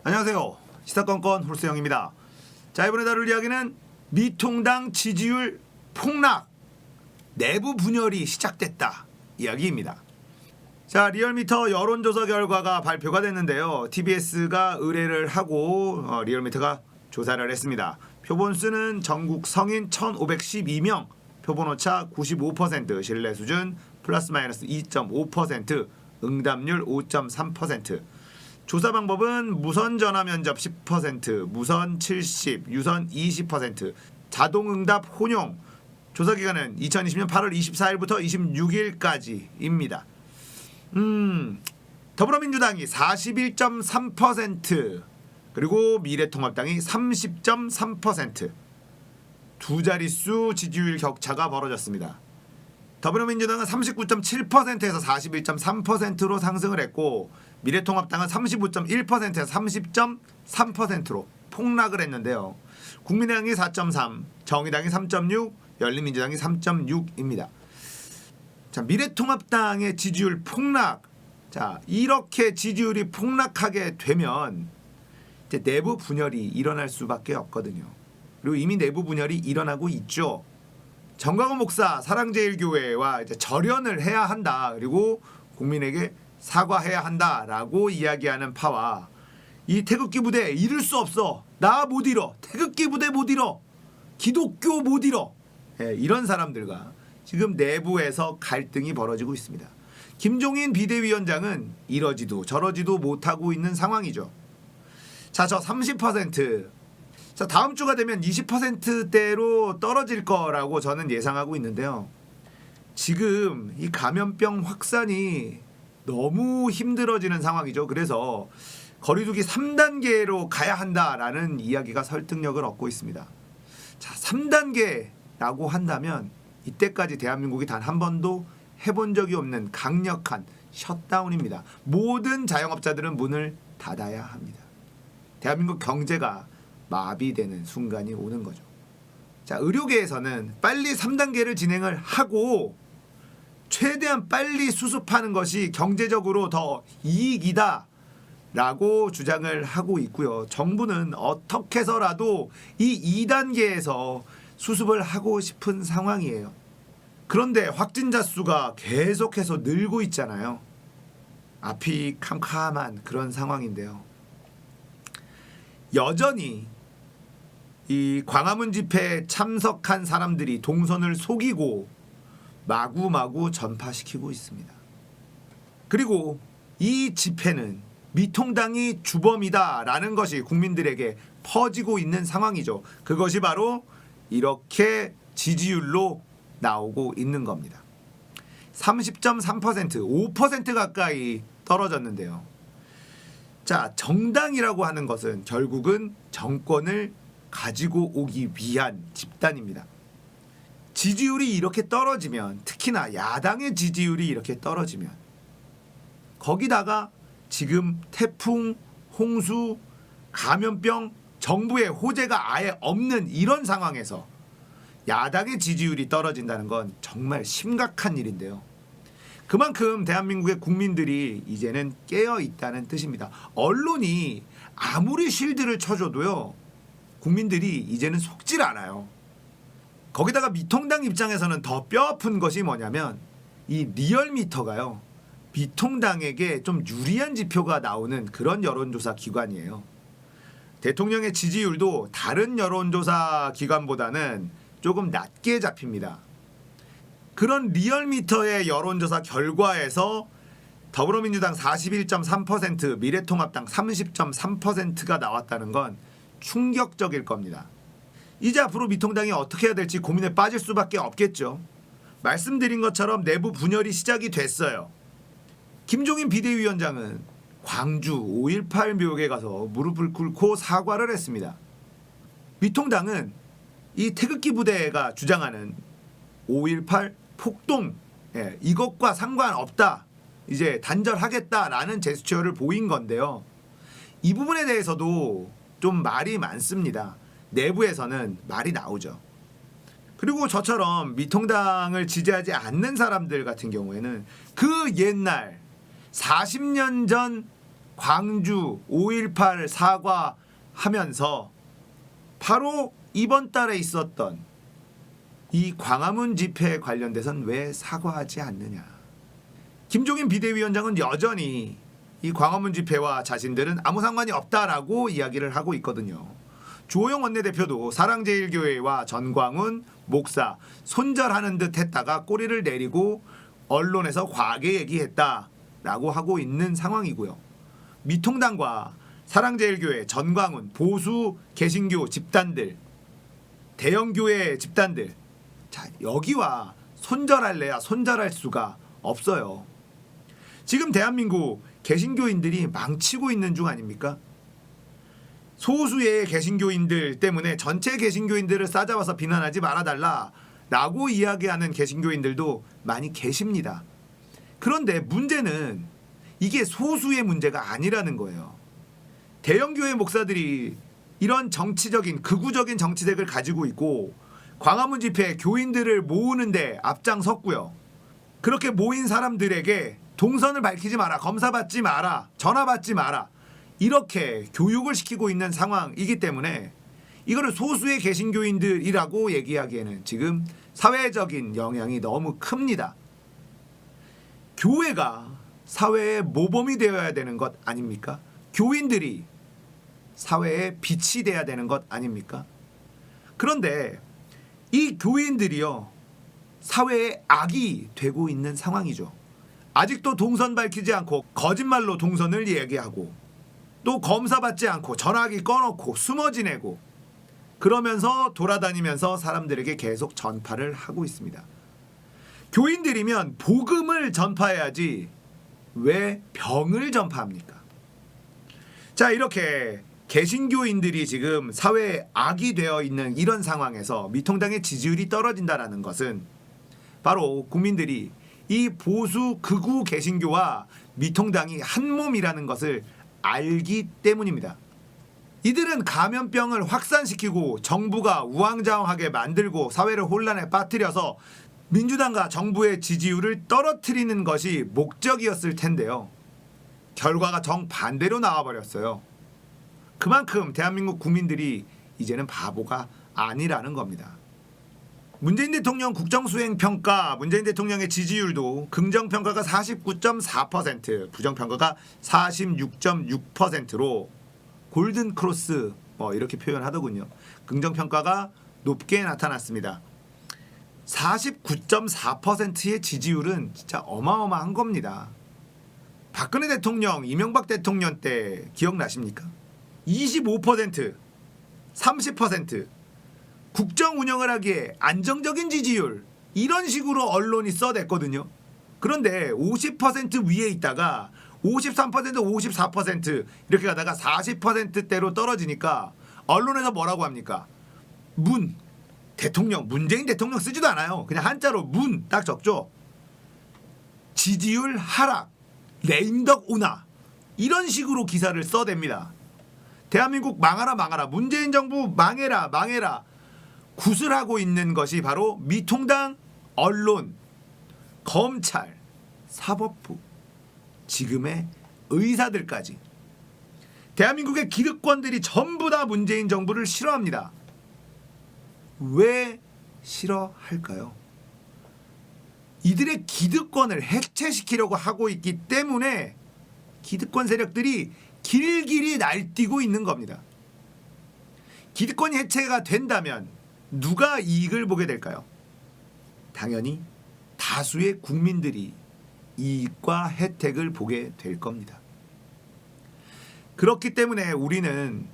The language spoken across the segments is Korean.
안녕하세요. 시사건건 홀수영입니다. 자, 이번에 다룰 이야기는 미통당 지지율 폭락, 내부 분열이 시작됐다 이야기입니다. 자, 리얼미터 여론조사 결과가 발표가 됐는데요. TBS가 의뢰를 하고 리얼미터가 조사를 했습니다. 표본수는 전국 성인 1512명, 표본오차 95%, 신뢰 수준 플러스 마이너스 2.5%, 응답률 5.3%. 조사 방법은 무선 전화 면접 10%, 무선 70, 유선 20%, 자동 응답 혼용. 조사 기간은 2020년 8월 24일부터 26일까지입니다. 더불어민주당이 41.3%, 그리고 미래통합당이 30.3%. 두 자릿수 지지율 격차가 벌어졌습니다. 더불어민주당은 39.7%에서 41.3%로 상승을 했고, 미래통합당은 35.1%에서 30.3%로 폭락을 했는데요. 국민의당이 4.3, 정의당이 3.6, 열린민주당이 3.6입니다. 자, 미래통합당의 지지율 폭락. 자, 이렇게 지지율이 폭락하게 되면 이제 내부 분열이 일어날 수밖에 없거든요. 그리고 이미 내부 분열이 일어나고 있죠. 정광훈 목사 사랑제일교회와 이제 절연을 해야 한다. 그리고 국민에게 사과해야 한다라고 이야기하는 파와 이 태극기 부대 잃을 수 없어. 나 못 잃어. 태극기 부대 못 잃어. 기독교 못 잃어. 이런 사람들과 지금 내부에서 갈등이 벌어지고 있습니다. 김종인 비대위원장은 이러지도 저러지도 못하고 있는 상황이죠. 자, 저 30%. 자, 다음 주가 되면 20%대로 떨어질 거라고 저는 예상하고 있는데요. 지금 이 감염병 확산이 너무 힘들어지는 상황이죠. 그래서 거리두기 3단계로 가야 한다라는 이야기가 설득력을 얻고 있습니다. 자, 3단계라고 한다면 이때까지 대한민국이 단 한 번도 해본 적이 없는 강력한 셧다운입니다. 모든 자영업자들은 문을 닫아야 합니다. 대한민국 경제가 마비되는 순간이 오는 거죠. 자, 의료계에서는 빨리 3단계를 진행을 하고 최대한 빨리 수습하는 것이 경제적으로 더 이익이다 라고 주장을 하고 있고요. 정부는 어떻게 해서라도 이 2단계에서 수습을 하고 싶은 상황이에요. 그런데 확진자 수가 계속해서 늘고 있잖아요. 앞이 캄캄한 그런 상황인데요. 여전히 이 광화문 집회에 참석한 사람들이 동선을 속이고 마구마구 전파시키고 있습니다. 그리고 이 집회는 미통당이 주범이다라는 것이 국민들에게 퍼지고 있는 상황이죠. 그것이 바로 이렇게 지지율로 나오고 있는 겁니다. 30.3%, 5% 가까이 떨어졌는데요. 자, 정당이라고 하는 것은 결국은 정권을 가지고 오기 위한 집단입니다. 지지율이 이렇게 떨어지면, 특히나 야당의 지지율이 이렇게 떨어지면, 거기다가 지금 태풍, 홍수, 감염병, 정부의 호재가 아예 없는 이런 상황에서 야당의 지지율이 떨어진다는 건 정말 심각한 일인데요. 그만큼 대한민국의 국민들이 이제는 깨어 있다는 뜻입니다. 언론이 아무리 쉴드를 쳐줘도요, 국민들이 이제는 속질 않아요. 거기다가 미통당 입장에서는 더 뼈아픈 것이 뭐냐면 이 리얼미터가요, 미통당에게 좀 유리한 지표가 나오는 그런 여론조사 기관이에요. 대통령의 지지율도 다른 여론조사 기관보다는 조금 낮게 잡힙니다. 그런 리얼미터의 여론조사 결과에서 더불어민주당 41.3%, 미래통합당 30.3%가 나왔다는 건 충격적일 겁니다. 이제 앞으로 미통당이 어떻게 해야 될지 고민에 빠질 수밖에 없겠죠. 말씀드린 것처럼 내부 분열이 시작이 됐어요. 김종인 비대위원장은 광주 5.18 묘역에 가서 무릎을 꿇고 사과를 했습니다. 미통당은 이 태극기 부대가 주장하는 5.18 폭동, 이것과 상관없다, 이제 단절하겠다라는 제스처를 보인 건데요. 이 부분에 대해서도 좀 말이 많습니다. 내부에서는 말이 나오죠. 그리고 저처럼 미통당을 지지하지 않는 사람들 같은 경우에는 그 옛날 40년 전 광주 5.18 사과하면서 바로 이번 달에 있었던 이 광화문 집회에 관련돼선 왜 사과하지 않느냐. 김종인 비대위원장은 여전히 이 광화문 집회와 자신들은 아무 상관이 없다라고 이야기를 하고 있거든요. 주호영 원내대표도 사랑제일교회와 전광훈 목사 손절하는 듯 했다가 꼬리를 내리고 언론에서 과하게 얘기했다라고 하고 있는 상황이고요. 미통당과 사랑제일교회, 전광훈, 보수 개신교 집단들, 대형교회 집단들, 자, 여기와 손절할래야 손절할 수가 없어요. 지금 대한민국 개신교인들이 망치고 있는 중 아닙니까? 소수의 개신교인들 때문에 전체 개신교인들을 싸잡아서 비난하지 말아달라라고 이야기하는 개신교인들도 많이 계십니다. 그런데 문제는 이게 소수의 문제가 아니라는 거예요. 대형교회 목사들이 이런 정치적인 극우적인 정치색을 가지고 있고 광화문 집회에 교인들을 모으는데 앞장섰고요. 그렇게 모인 사람들에게 동선을 밝히지 마라, 검사받지 마라, 전화받지 마라, 이렇게 교육을 시키고 있는 상황이기 때문에 이거를 소수의 개신교인들이라고 얘기하기에는 지금 사회적인 영향이 너무 큽니다. 교회가 사회의 모범이 되어야 되는 것 아닙니까? 교인들이 사회의 빛이 돼야 되는 것 아닙니까? 그런데 이 교인들이요, 사회의 악이 되고 있는 상황이죠. 아직도 동선 밝히지 않고 거짓말로 동선을 얘기하고 또 검사받지 않고 전화기 꺼놓고 숨어 지내고 그러면서 돌아다니면서 사람들에게 계속 전파를 하고 있습니다. 교인들이면 복음을 전파해야지 왜 병을 전파합니까? 자, 이렇게 개신교인들이 지금 사회의 악이 되어 있는 이런 상황에서 미통당의 지지율이 떨어진다는 것은 바로 국민들이 이 보수 극우 개신교와 미통당이 한 몸이라는 것을 알기 때문입니다. 이들은 감염병을 확산시키고 정부가 우왕좌왕하게 만들고 사회를 혼란에 빠뜨려서 민주당과 정부의 지지율을 떨어뜨리는 것이 목적이었을 텐데요. 결과가 정반대로 나와버렸어요. 그만큼 대한민국 국민들이 이제는 바보가 아니라는 겁니다. 문재인 대통령 국정수행평가, 문재인 대통령의 지지율도 긍정평가가 49.4%, 부정평가가 46.6%로 골든크로스 이렇게 표현하더군요. 긍정평가가 높게 나타났습니다. 49.4%의 지지율은 진짜 어마어마한 겁니다. 박근혜 대통령, 이명박 대통령 때 기억나십니까? 25%, 30%, 국정 운영을 하기에 안정적인 지지율, 이런 식으로 언론이 써댔거든요. 그런데 50% 위에 있다가 53%, 54% 이렇게 가다가 40%대로 떨어지니까 언론에서 뭐라고 합니까? 대통령, 문재인 대통령 쓰지도 않아요. 그냥 한자로 문 딱 적죠. 지지율 하락, 레임덕 운하, 이런 식으로 기사를 써댑니다. 대한민국 망하라 망하라, 문재인 정부 망해라 망해라 구슬하고 있는 것이 바로 미통당, 언론, 검찰, 사법부, 지금의 의사들까지 대한민국의 기득권들이 전부 다 문재인 정부를 싫어합니다. 왜 싫어할까요? 이들의 기득권을 해체시키려고 하고 있기 때문에 기득권 세력들이 길길이 날뛰고 있는 겁니다. 기득권이 해체가 된다면 누가 이익을 보게 될까요? 당연히 다수의 국민들이 이익과 혜택을 보게 될 겁니다. 그렇기 때문에 우리는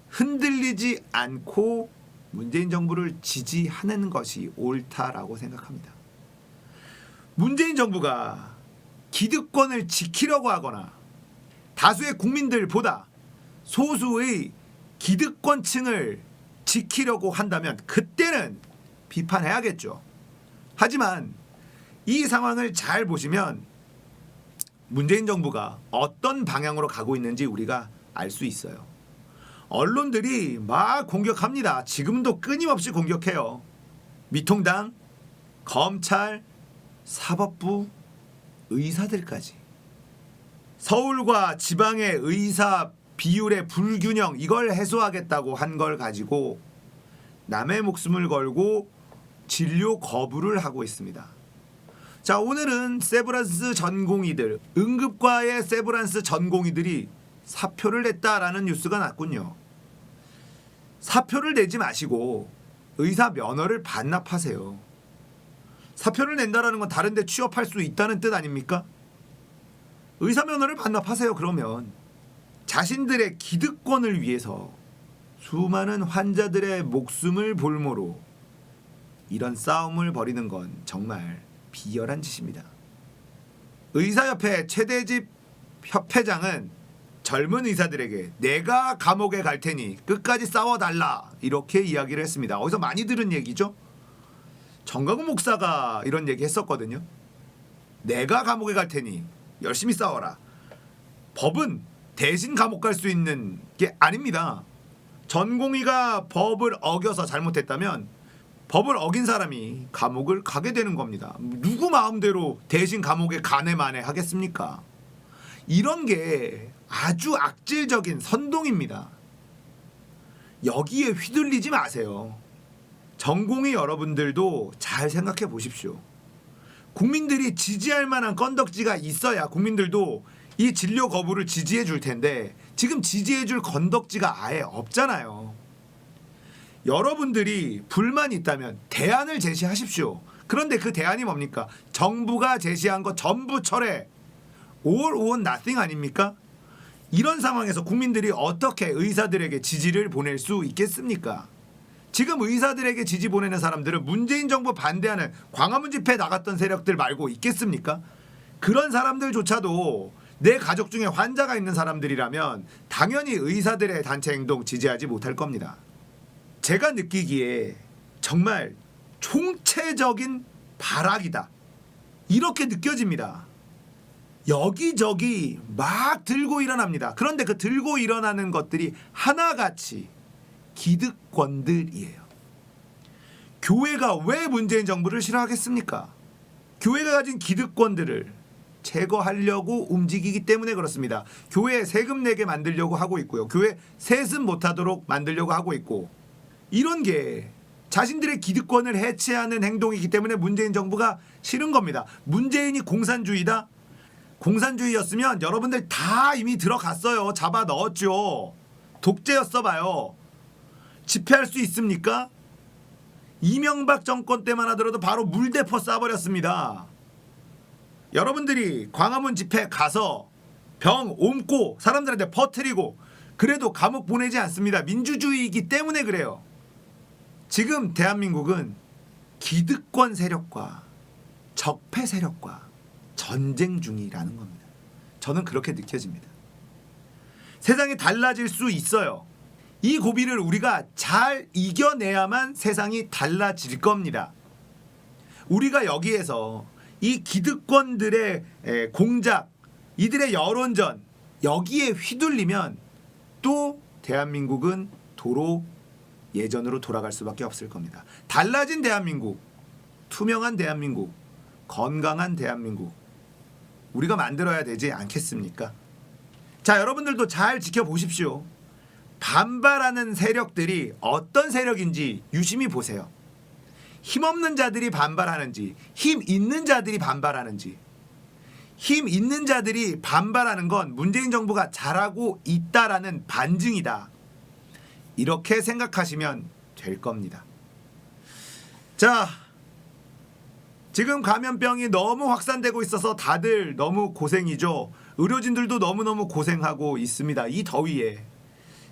흔들리지 않고 문재인 정부를 지지하는 것이 옳다라고 생각합니다. 문재인 정부가 기득권을 지키려고 하거나 다수의 국민들보다 소수의 기득권층을 지키려고 한다면 그때는 비판해야겠죠. 하지만 이 상황을 잘 보시면 문재인 정부가 어떤 방향으로 가고 있는지 우리가 알 수 있어요. 언론들이 막 공격합니다. 지금도 끊임없이 공격해요. 미통당, 검찰, 사법부, 의사들까지. 서울과 지방의 의사 비율의 불균형 이걸 해소하겠다고 한 걸 가지고 남의 목숨을 걸고 진료 거부를 하고 있습니다. 자, 오늘은 세브란스 전공의들, 응급과의 세브란스 전공의들이 사표를 냈다라는 뉴스가 났군요. 사표를 내지 마시고 의사 면허를 반납하세요. 사표를 낸다라는 건 다른 데 취업할 수 있다는 뜻 아닙니까? 의사 면허를 반납하세요. 그러면 자신들의 기득권을 위해서 수많은 환자들의 목숨을 볼모로 이런 싸움을 벌이는 건 정말 비열한 짓입니다. 의사협회 최대집 협회장은 젊은 의사들에게 내가 감옥에 갈 테니 끝까지 싸워달라 이렇게 이야기를 했습니다. 어디서 많이 들은 얘기죠? 정강훈 목사가 이런 얘기 했었거든요. 내가 감옥에 갈 테니 열심히 싸워라. 법은 대신 감옥 갈 수 있는 게 아닙니다. 전공의가 법을 어겨서 잘못했다면 법을 어긴 사람이 감옥을 가게 되는 겁니다. 누구 마음대로 대신 감옥에 가네 마네 하겠습니까? 이런 게 아주 악질적인 선동입니다. 여기에 휘둘리지 마세요. 전공의 여러분들도 잘 생각해 보십시오. 국민들이 지지할 만한 건덕지가 있어야 국민들도 이 진료 거부를 지지해 줄 텐데 지금 지지해 줄 건덕지가 아예 없잖아요. 여러분들이 불만이 있다면 대안을 제시하십시오. 그런데 그 대안이 뭡니까? 정부가 제시한 거 전부 철회. All or nothing 아닙니까? 이런 상황에서 국민들이 어떻게 의사들에게 지지를 보낼 수 있겠습니까? 지금 의사들에게 지지 보내는 사람들은 문재인 정부 반대하는 광화문 집회에 나갔던 세력들 말고 있겠습니까? 그런 사람들조차도 내 가족 중에 환자가 있는 사람들이라면 당연히 의사들의 단체 행동 지지하지 못할 겁니다. 제가 느끼기에 정말 총체적인 발악이다. 이렇게 느껴집니다. 여기저기 막 들고 일어납니다. 그런데 그 들고 일어나는 것들이 하나같이 기득권들이에요. 교회가 왜 문재인 정부를 싫어하겠습니까? 교회가 가진 기득권들을 제거하려고 움직이기 때문에 그렇습니다. 교회 세금 내게 만들려고 하고 있고요. 교회 세습 못하도록 만들려고 하고 있고 이런 게 자신들의 기득권을 해체하는 행동이기 때문에 문재인 정부가 싫은 겁니다. 문재인이 공산주의다? 공산주의였으면 여러분들 다 이미 들어갔어요. 잡아 넣었죠. 독재였어 봐요. 집회할 수 있습니까? 이명박 정권 때만 하더라도 바로 물대포 쏴버렸습니다. 여러분들이 광화문 집회 가서 병 옮고 사람들한테 퍼뜨리고 그래도 감옥 보내지 않습니다. 민주주의이기 때문에 그래요. 지금 대한민국은 기득권 세력과 적폐 세력과 전쟁 중이라는 겁니다. 저는 그렇게 느껴집니다. 세상이 달라질 수 있어요. 이 고비를 우리가 잘 이겨내야만 세상이 달라질 겁니다. 우리가 여기에서 이 기득권들의 공작, 이들의 여론전 여기에 휘둘리면 또 대한민국은 도로 예전으로 돌아갈 수밖에 없을 겁니다. 달라진 대한민국, 투명한 대한민국, 건강한 대한민국 우리가 만들어야 되지 않겠습니까? 자, 여러분들도 잘 지켜보십시오. 반발하는 세력들이 어떤 세력인지 유심히 보세요. 힘없는 자들이 반발하는지 힘 있는 자들이 반발하는지. 힘 있는 자들이 반발하는 건 문재인 정부가 잘하고 있다라는 반증이다. 이렇게 생각하시면 될 겁니다. 자, 지금 감염병이 너무 확산되고 있어서 다들 너무 고생이죠. 의료진들도 너무너무 고생하고 있습니다. 이 더위에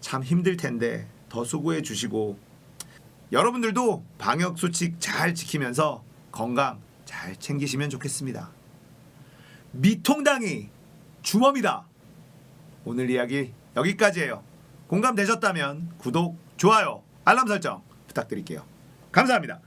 참 힘들 텐데 더 수고해 주시고 여러분들도 방역수칙 잘 지키면서 건강 잘 챙기시면 좋겠습니다. 미통당이 주범이다. 오늘 이야기 여기까지예요. 공감되셨다면 구독, 좋아요, 알람 설정 부탁드릴게요. 감사합니다.